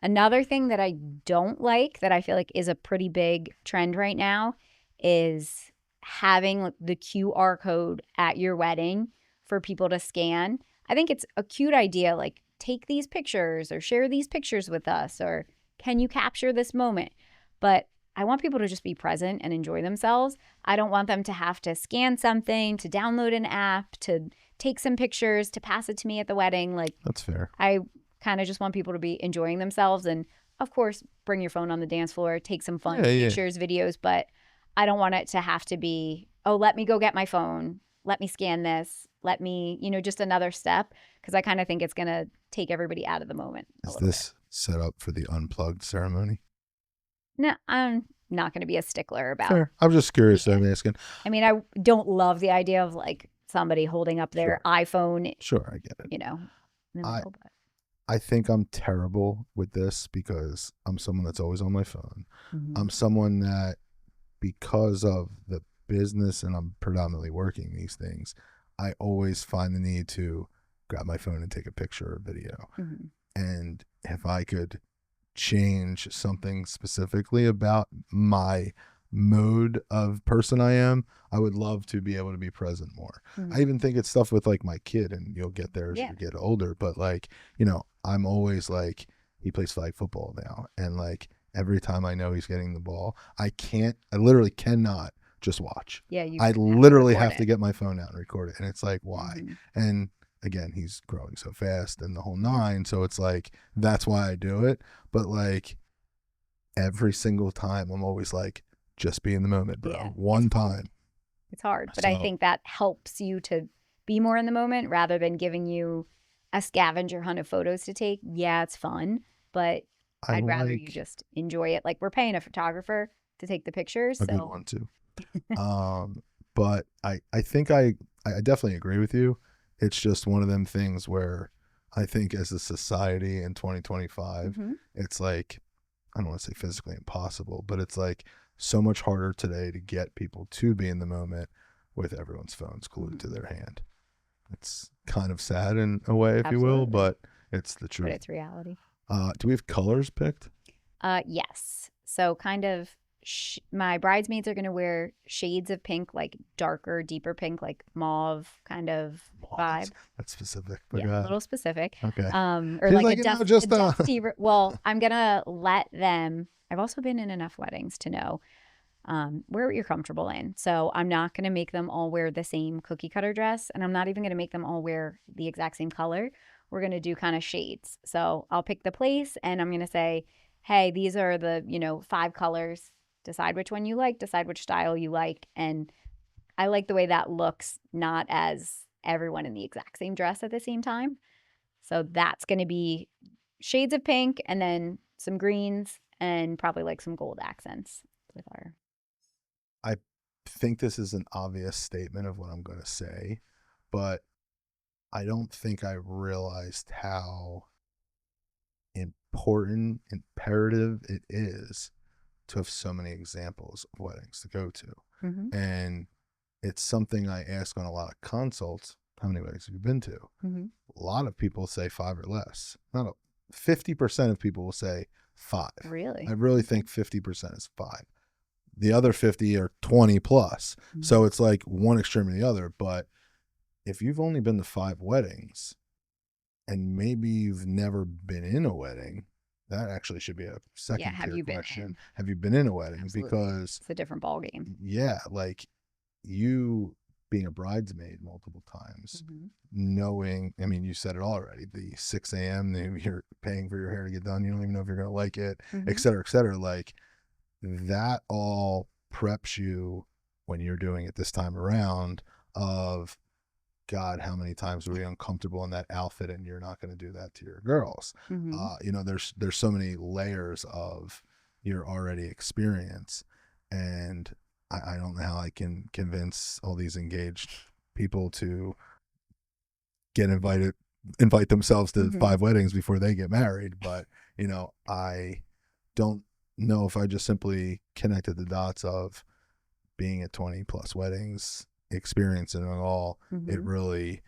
Another thing that I don't like, that I feel like is a pretty big trend right now, is having the QR code at your wedding for people to scan. I think it's a cute idea, like, take these pictures or share these pictures with us, or can you capture this moment? But I want people to just be present and enjoy themselves. I don't want them to have to scan something, to download an app, to take some pictures, to pass it to me at the wedding. Like, that's fair. I kind of just want people to be enjoying themselves. And of course, bring your phone on the dance floor, take some fun pictures, videos, but I don't want it to have to be, oh, let me go get my phone. Let me scan this. Let me, just another step. Because I kind of think it's going to take everybody out of the moment. Is this set up for the unplugged ceremony? No, I'm not going to be a stickler about. Fair. I'm just curious. I'm asking. I mean, I don't love the idea of like somebody holding up their iPhone. Sure, I get it. I think I'm terrible with this because I'm someone that's always on my phone. Mm-hmm. I'm someone that, because of the business and I'm predominantly working these things, I always find the need to grab my phone and take a picture or video. Mm-hmm. And if I could change something specifically about my mode of person I am, I would love to be able to be present more. Mm-hmm. I even think it's stuff with like my kid, and you'll get there as you get older, but like, I'm always like, he plays flag football now, and like every time I know he's getting the ball, I literally cannot just watch. I literally have to get my phone out and record it, and it's like, why? Mm-hmm. And again, he's growing so fast and the whole nine. So it's like, that's why I do it. But like every single time I'm always like, just be in the moment, bro. One time. It's hard. But I think that helps you to be more in the moment rather than giving you a scavenger hunt of photos to take. Yeah, it's fun, but I'd rather you just enjoy it. Like, we're paying a photographer to take the pictures. A good one too. But I think I definitely agree with you. It's just one of them things where I think as a society in 2025, mm-hmm. it's like, I don't want to say physically impossible, but it's like so much harder today to get people to be in the moment with everyone's phones glued to their hand. It's kind of sad in a way, if you will, but it's the truth. But it's reality. Do we have colors picked? Yes. So kind of my bridesmaids are going to wear shades of pink, like darker, deeper pink, like mauve kind of vibe. That's specific. Yeah, a little specific. Okay. Or like a dusty. Well, I'm going to let them. I've also been in enough weddings to know wear what you're comfortable in. So I'm not going to make them all wear the same cookie cutter dress, and I'm not even going to make them all wear the exact same color. We're going to do kind of shades. So I'll pick the place, and I'm going to say, hey, these are the, 5 colors. Decide which one you like, decide which style you like. And I like the way that looks, not as everyone in the exact same dress at the same time. So that's going to be shades of pink and then some greens and probably like some gold accents with our. I think this is an obvious statement of what I'm going to say, but I don't think I realized how important, imperative it is to have so many examples of weddings to go to. Mm-hmm. And it's something I ask on a lot of consults. How many weddings have you been to? Mm-hmm. A lot of people say 5 or less. 50% of people will say 5. Really? I really think 50% is 5. The other 50 are 20 plus. Mm-hmm. So it's like one extreme or the other. But if you've only been to 5 weddings and maybe you've never been in a wedding, that actually should be a second tier question. Have you been in a wedding? Absolutely. Because it's a different ballgame. Yeah, like you being a bridesmaid multiple times, knowing, I mean, you said it already, the 6 a.m. you're paying for your hair to get done. You don't even know if you're going to like it, et cetera, et cetera. Like that all preps you when you're doing it this time around of, God, how many times were you uncomfortable in that outfit, and you're not going to do that to your girls? There's so many layers of your already experience, and I don't know how I can convince all these engaged people to invite themselves to 5 weddings before they get married. But I don't know if I just simply connected the dots of being at 20 plus weddings, experiencing it all. It really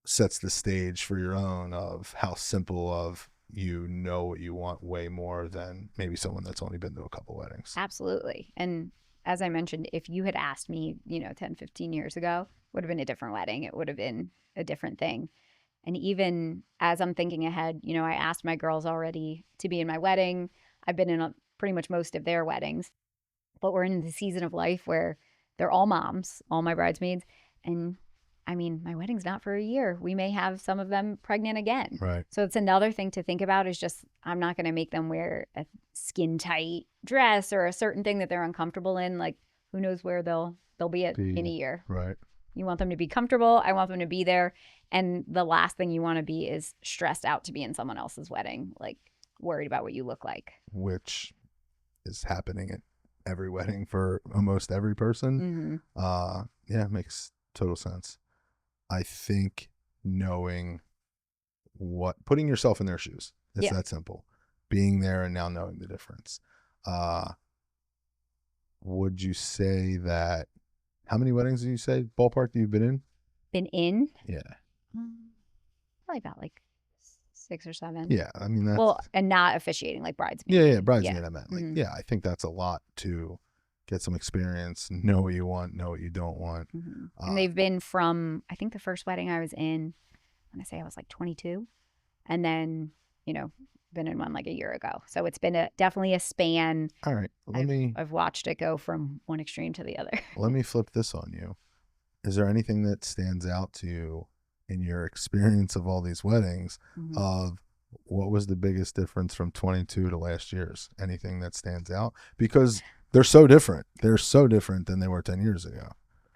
sets the stage for your own of how simple of what you want way more than maybe someone that's only been to a couple weddings. Absolutely. And as I mentioned, if you had asked me, 10, 15 years ago, would have been a different wedding. It would have been a different thing. And even as I'm thinking ahead, I asked my girls already to be in my wedding. I've been in pretty much most of their weddings, but we're in the season of life where they're all moms, all my bridesmaids. And I mean, my wedding's not for a year. We may have some of them pregnant again. Right. So it's another thing to think about is just, I'm not going to make them wear a skin tight dress or a certain thing that they're uncomfortable in. Like, who knows where they'll be in a year. Right. You want them to be comfortable. I want them to be there. And the last thing you want to be is stressed out to be in someone else's wedding, like worried about what you look like. Which is happening at every wedding for almost every person. Yeah, it makes total sense. I think knowing putting yourself in their shoes, it's that simple. Being there and now knowing the difference. Would you say that, how many weddings did you say, ballpark, you've been in? Been in? Yeah. Probably about like 6 or 7. Yeah, I mean that's and not officiating, like bridesmaid. Yeah, bridesmaid. I meant I think that's a lot to get some experience, know what you want, know what you don't want. And they've been from, I think the first wedding I was in, I'm gonna say I was like 22, and then been in one like a year ago. So it's been definitely a span. All right, I've watched it go from one extreme to the other. Let me flip this on you. Is there anything that stands out to you in your experience of all these weddings of what was the biggest difference from 22 to last year's? Anything that stands out? Because they're so different. They're so different than they were 10 years ago.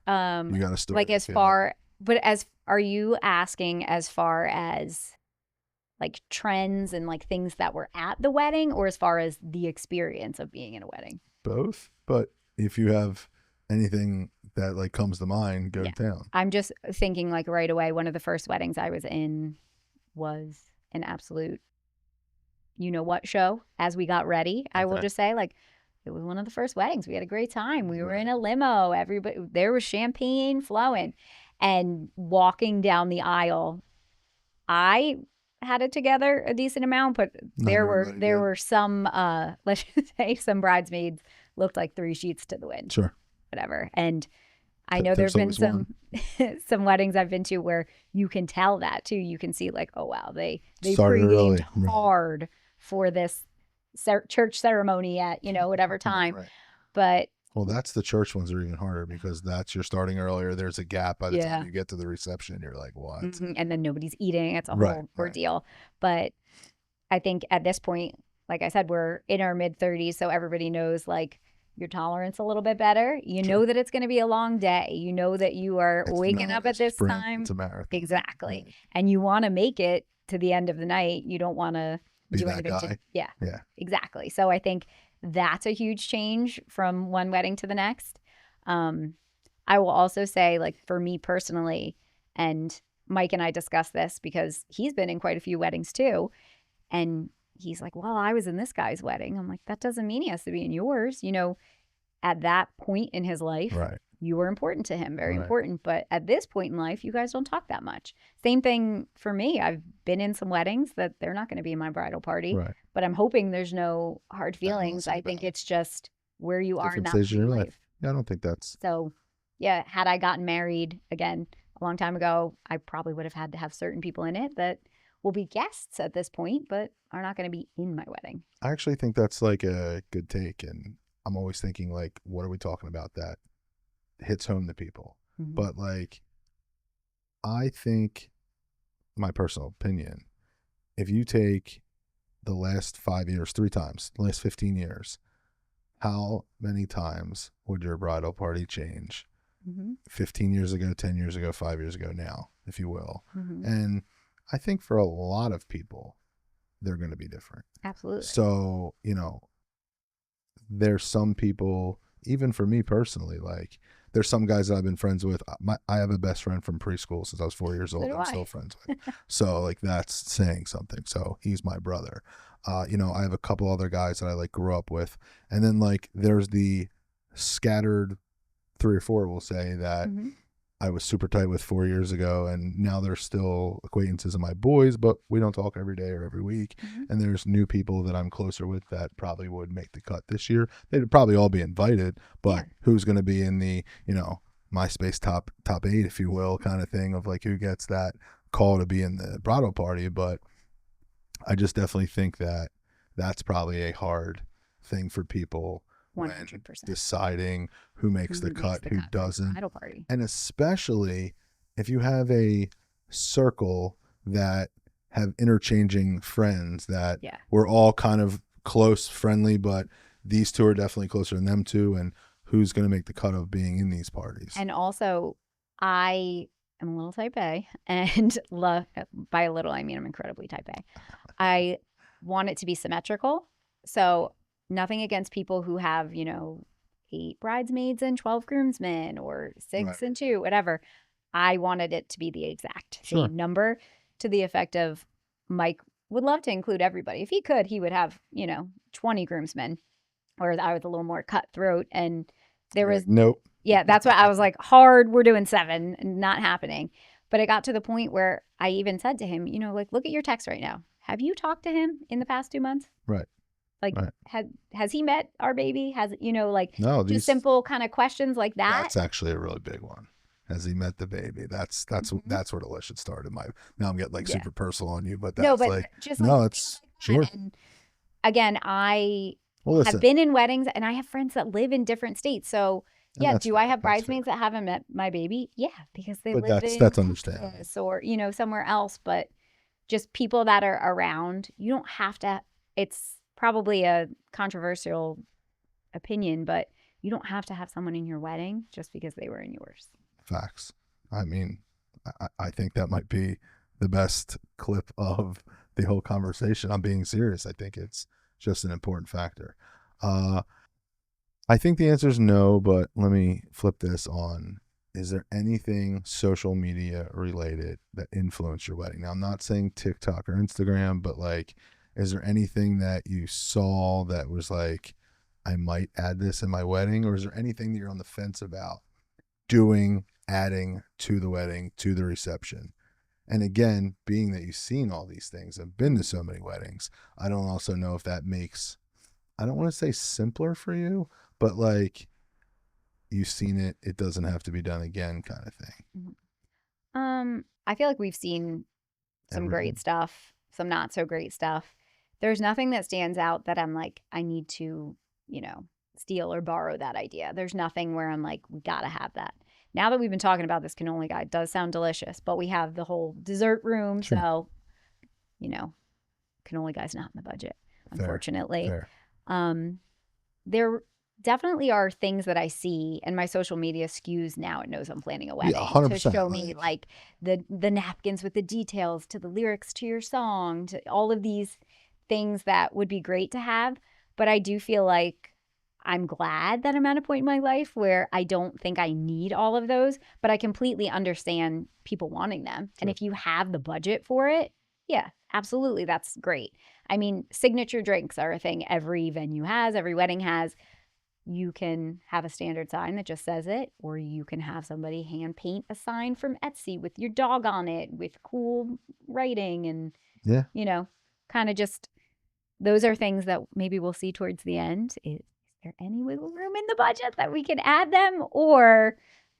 You got a story. Like are you asking as far as like trends and like things that were at the wedding, or as far as the experience of being in a wedding? Both. But if you have anything that like comes to mind, go down. I'm just thinking like right away, one of the first weddings I was in was an absolute, what show as we got ready. I will just say, like, it was one of the first weddings. We had a great time. We were in a limo. Everybody, there was champagne flowing, and walking down the aisle, I had it together a decent amount, but there were some let's just say some bridesmaids looked like three sheets to the wind. Sure. Whatever. And I know there've been some some weddings I've been to where you can tell that too. You can see like, oh wow, they pre-gamed hard for this church ceremony at, you know, whatever time. Right. But well, that's the church ones are even harder because you're starting earlier. There's a gap by the time you get to the reception. You're like, what? Mm-hmm. And then nobody's eating. It's a whole ordeal. But I think at this point, like I said, we're in our mid 30s. So everybody knows like your tolerance a little bit better. You know that it's going to be a long day. You know that you are waking up at this time. It's a marathon. Exactly. Right. And you want to make it to the end of the night. You don't want to do anything. Yeah. Exactly. So I think that's a huge change from one wedding to the next. I will also say, like, for me personally, and Mike and I discussed this because he's been in quite a few weddings too. And he's like, well, I was in this guy's wedding. I'm like, that doesn't mean he has to be in yours. You know, at that point in his life, you were important to him, very important. But at this point in life, you guys don't talk that much. Same thing for me. I've been in some weddings that they're not going to be in my bridal party, but I'm hoping there's no hard feelings. I think it's just where you are in that stage of your life. Yeah, I don't think that's... So, yeah, had I gotten married, again, a long time ago, I probably would have had to have certain people in it that will be guests at this point, but are not going to be in my wedding. I actually think that's like a good take. And I'm always thinking, like, what are we talking about that hits home to people? Mm-hmm. But, like, I think, my personal opinion, if you take the last 5 years, 3 times, the last 15 years, how many times would your bridal party change? 15 years ago, 10 years ago, 5 years ago now, if you will. And I think for a lot of people, they're going to be different. Absolutely. So, you know, there's some people, even for me personally, like there's some guys that I've been friends with. I have a best friend from preschool since I was 4 years old. I'm still friends with. So like that's saying something. So he's my brother. You know, I have a couple other guys that I like grew up with. And then like there's the scattered 3 or 4, we'll say, that I was super tight with 4 years ago, and now they're still acquaintances of my boys, but we don't talk every day or every week. And there's new people that I'm closer with that probably would make the cut this year. They'd probably all be invited, but who's going to be in the, you know, MySpace top 8, if you will, kind of thing of like who gets that call to be in the bridal party. But I just definitely think that that's probably a hard thing for people 100%. When deciding who makes the cut, who doesn't. Bridal party. And especially if you have a circle that have interchanging friends that we're all kind of close, friendly, but these two are definitely closer than them two, and who's going to make the cut of being in these parties. And also, I am a little type A, and by a little, I mean I'm incredibly type A. I want it to be symmetrical. So nothing against people who have, you know, 8 bridesmaids and 12 groomsmen, or 6 and 2, whatever. I wanted it to be the exact same number, to the effect of Mike would love to include everybody. If he could, he would have, you know, 20 groomsmen, whereas I was a little more cutthroat. And there was nope. Yeah, that's what I was like, hard, we're doing 7, not happening. But it got to the point where I even said to him, you know, like, look at your text right now. Have you talked to him in the past 2 months? Right. Like, has he met our baby? Has, you know, like, no, just simple kind of questions like that. That's actually a really big one. Has he met the baby? That's where the list should start. Now I'm getting like super personal on you, but that's it's sure. And again, I have been in weddings, and I have friends that live in different states. So do I have bridesmaids that haven't met my baby? Yeah, because they live in that's understandable, or, you know, somewhere else. But just people that are around, you don't have to. It's probably a controversial opinion, but you don't have to have someone in your wedding just because they were in yours. Facts. I mean, I think that might be the best clip of the whole conversation. I'm being serious. I think it's just an important factor. I think the answer is no, but let me flip this on. Is there anything social media related that influenced your wedding? Now, I'm not saying TikTok or Instagram, but like, is there anything that you saw that was like, I might add this in my wedding? Or is there anything that you're on the fence about doing, adding to the wedding, to the reception? And again, being that you've seen all these things and been to so many weddings, I don't also know if that makes, I don't want to say simpler for you, but like you've seen it, it doesn't have to be done again kind of thing. I feel like we've seen some great stuff, some not so great stuff. There's nothing that stands out that I'm like, I need to, steal or borrow that idea. There's nothing where I'm like, we got to have that. Now that we've been talking about this cannoli guy, it does sound delicious, but we have the whole dessert room. Sure. So, cannoli guy's not in the budget, unfortunately. Fair. There definitely are things that I see, and my social media skews now. It knows I'm planning a wedding 100%. to show me like the napkins with the details, to the lyrics to your song, to all of these things that would be great to have. But I do feel like I'm glad that I'm at a point in my life where I don't think I need all of those, but I completely understand people wanting them. Sure. And if you have the budget for it, yeah, absolutely, that's great. I mean, signature drinks are a thing every venue has, every wedding has. You can have a standard sign that just says it, or you can have somebody hand paint a sign from Etsy with your dog on it with cool writing and, kind of just, those are things that maybe we'll see towards the end. Is there any wiggle room in the budget that we can add them, or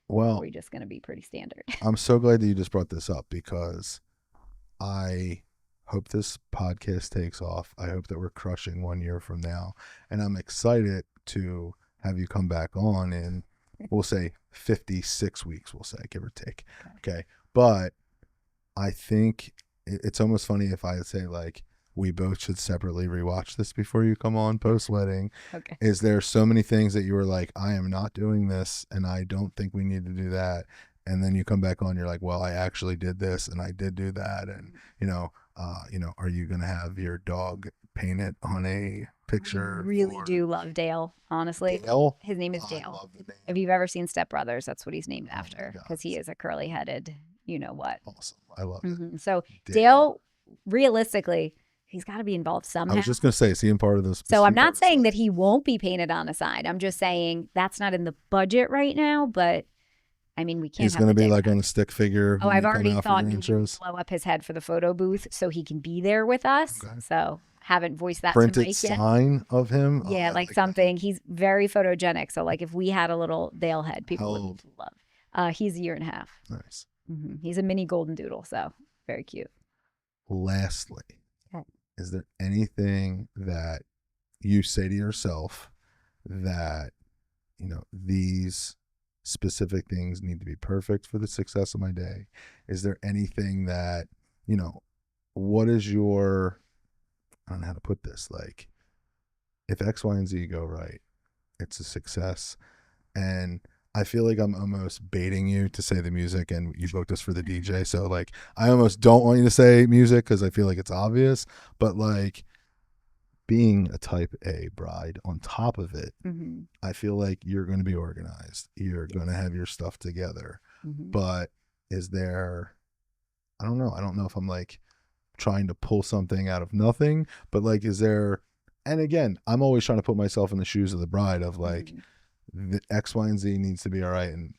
are we just going to be pretty standard? I'm so glad that you just brought this up, because I hope this podcast takes off. I hope that we're crushing 1 year from now. And I'm excited to have you come back on in, we'll say 56 weeks, we'll say, give or take. Okay. But I think it's almost funny if I say like, we both should separately rewatch this before you come on post-wedding. Okay. Is there so many things that you were like, I am not doing this and I don't think we need to do that? And then you come back on, you're like, well, I actually did this and I did do that. And, are you going to have your dog painted on a picture? I really do love Dale, honestly. Dale? His name is Dale. I love the name. If you've ever seen Step Brothers, that's what he's named after, because he is a curly-headed, what. Awesome. I love it. So Dale, realistically, he's got to be involved somehow. I was just going to say, is he in part of this? So I'm not saying that he won't be painted on a sign. I'm just saying that's not in the budget right now, but I mean, we can't. He's going to be like on a stick figure. Oh, I've already thought we blow up his head for the photo booth so he can be there with us. Okay. So haven't voiced that printed to Mike yet. Sign of him. Yeah, like something. That. He's very photogenic. So like if we had a little Dale head, people would love. He's 1.5 years. Nice. Mm-hmm. He's a mini golden doodle, so very cute. Lastly, is there anything that you say to yourself that, these specific things need to be perfect for the success of my day? Is there anything that, what is your, I don't know how to put this, like, if X, Y, and Z go right, it's a success. And I feel like I'm almost baiting you to say the music, and you booked us for the DJ. So like, I almost don't want you to say music because I feel like it's obvious, but like being a type A bride on top of it, mm-hmm. I feel like you're going to be organized. You're going to have your stuff together, mm-hmm. but is there, I don't know if I'm like trying to pull something out of nothing, but like, is there, and again, I'm always trying to put myself in the shoes of the bride of like, mm-hmm. the X, Y, and Z needs to be all right, and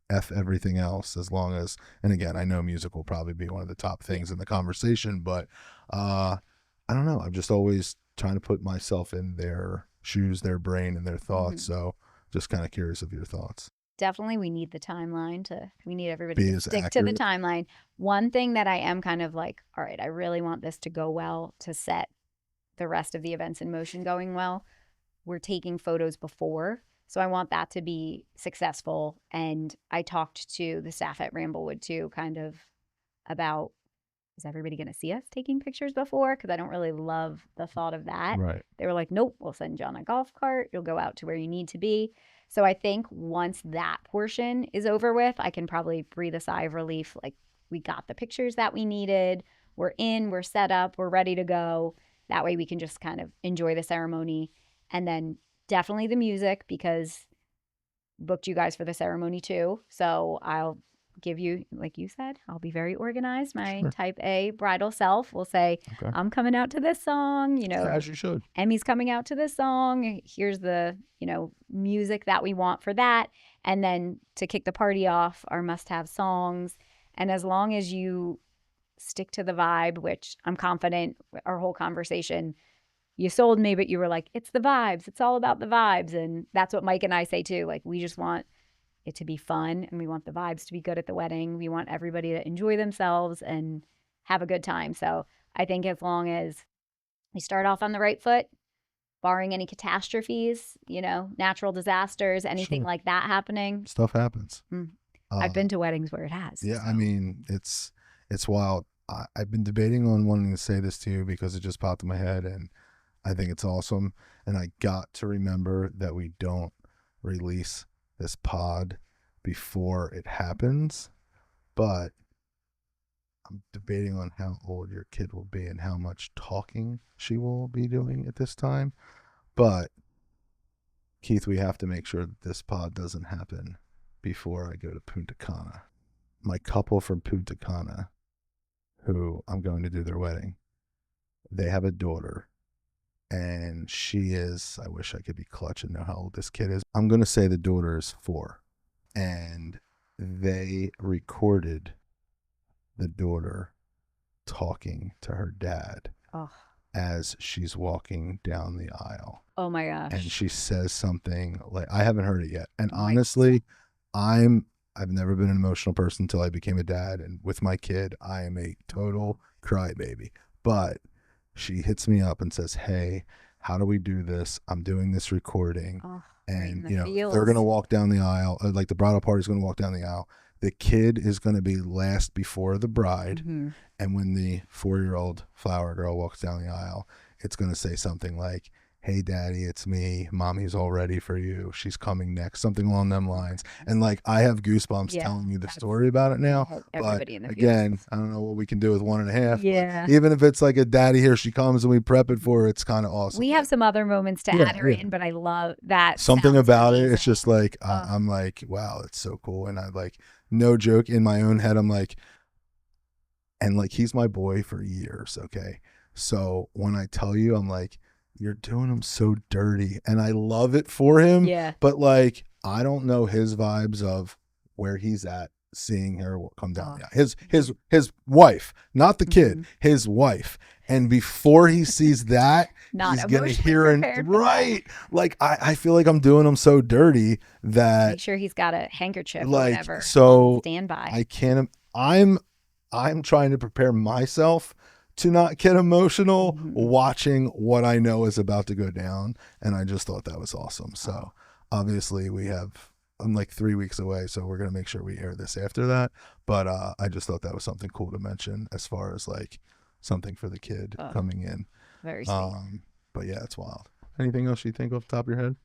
F everything else, as long as, and again, I know music will probably be one of the top things in the conversation, but I don't know, I'm just always trying to put myself in their shoes, their brain, and their thoughts. Mm-hmm. So just kind of curious of your thoughts. Definitely we need the timeline we need everybody to stick to the timeline. One thing that I am kind of like, all right, I really want this to go well to set the rest of the events in motion going well. We're taking photos before. So I want that to be successful. And I talked to the staff at Ramblewood too, kind of about, is everybody going to see us taking pictures before? Because I don't really love the thought of that. Right. They were like, nope, we'll send you on a golf cart. You'll go out to where you need to be. So I think once that portion is over with, I can probably breathe a sigh of relief. Like, we got the pictures that we needed. We're in, we're set up, we're ready to go. That way we can just kind of enjoy the ceremony. And then definitely the music, because booked you guys for the ceremony too. So I'll give you, like you said, I'll be very organized. My Sure. type A bridal self will say, Okay. I'm coming out to this song, you know, As you should. Emmy's coming out to this song. Here's the, music that we want for that. And then to kick the party off, our must have songs. And as long as you stick to the vibe, which I'm confident our whole conversation, you sold me, but you were like, it's the vibes. It's all about the vibes. And that's what Mike and I say too. Like, we just want it to be fun and we want the vibes to be good at the wedding. We want everybody to enjoy themselves and have a good time. So I think as long as we start off on the right foot, barring any catastrophes, natural disasters, anything like that happening. Stuff happens. I've been to weddings where it has. Yeah, so. I mean, it's wild. I've been debating on wanting to say this to you because it just popped in my head, and I think it's awesome. And I got to remember that we don't release this pod before it happens, but I'm debating on how old your kid will be and how much talking she will be doing at this time. But Keith, we have to make sure that this pod doesn't happen before I go to Punta Cana. My couple from Punta Cana, who I'm going to do their wedding, they have a daughter, and she is, I wish I could be clutch and know how old this kid is. I'm going to say the daughter is 4, and they recorded the daughter talking to her dad as she's walking down the aisle. Oh my gosh. And she says something like, I haven't heard it yet. And honestly, I've never been an emotional person until I became a dad. And with my kid, I am a total crybaby. But she hits me up and says, hey, how do we do this? I'm doing this recording. And, they're going to walk down the aisle. Like the bridal party is going to walk down the aisle. The kid is going to be last before the bride. Mm-hmm. And when the 4-year-old flower girl walks down the aisle, it's going to say something like, hey, daddy, it's me. Mommy's all ready for you. She's coming next. Something along them lines. And like, I have goosebumps telling you the story about it now. But again, I don't know what we can do with 1.5. Yeah. Even if it's like a daddy, here she comes and we prep it for her, it's kind of awesome. We have some other moments to add her in, but I love that. Something about it. It's just like, I'm like, wow, it's so cool. And I like, no joke, in my own head, I'm like, and like, he's my boy for years. Okay. So when I tell you, I'm like, you're doing him so dirty, and I love it for him. Yeah. But like, I don't know his vibes of where he's at seeing her come down. Yeah. His wife, not the kid, his wife. And before he sees that, he's gonna hear it right. Like, I feel like I'm doing him so dirty that make sure he's got a handkerchief or like, whatever. So stand by. I can't. I'm trying to prepare myself to not get emotional watching what I know is about to go down. And I just thought that was awesome. So obviously I'm like 3 weeks away, so we're going to make sure we air this after that. But I just thought that was something cool to mention as far as like something for the kid coming in. Very sweet. But yeah, it's wild. Anything else you think off the top of your head?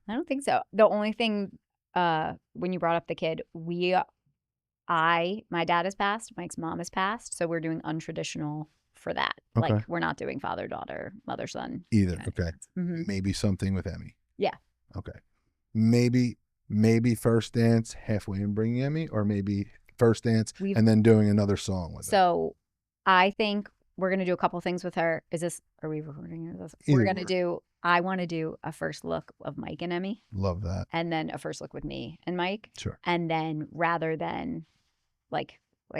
I don't think so. The only thing, when you brought up the kid, my dad has passed, Mike's mom has passed. So we're doing untraditional for that. Okay. Like, we're not doing father, daughter, mother, son. Either. Okay. Mm-hmm. Maybe something with Emmy. Yeah. Okay. Maybe first dance halfway and bringing Emmy, or maybe first dance and then doing another song with her. So I think we're going to do a couple things with her. Are we recording this? We're going to do, I want to do a first look of Mike and Emmy. Love that. And then a first look with me and Mike. Sure. And then rather than like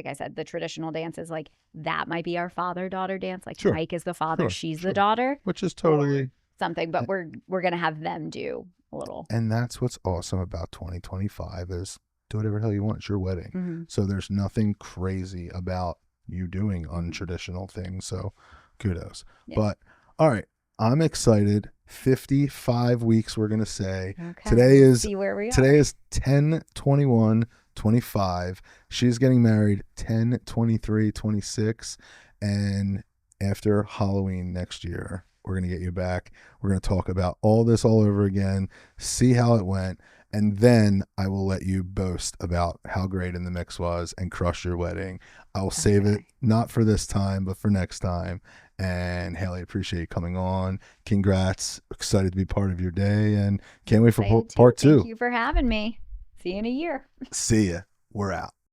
I said, the traditional dances, like that might be our father-daughter dance. Like Mike is the father, she's the daughter. Which is totally something, but we're going to have them do a little. And that's what's awesome about 2025 is do whatever the hell you want. It's your wedding. Mm-hmm. So there's nothing crazy about you doing untraditional things. So kudos. Yeah. But all right, I'm excited. 55 weeks, we're going to say. Okay. See where we are. Today is 10/21/25. She's getting married 10/23/26, and after Halloween next year, we're going to get you back. We're going to talk about all this all over again, see how it went, and then I will let you boast about how great In the Mix was and crush your wedding. I will save it, not for this time, but for next time. And Haley, appreciate you coming on. Congrats. Excited to be part of your day, and can't wait for part 2. Thank you for having me. See you in a year. See ya. We're out.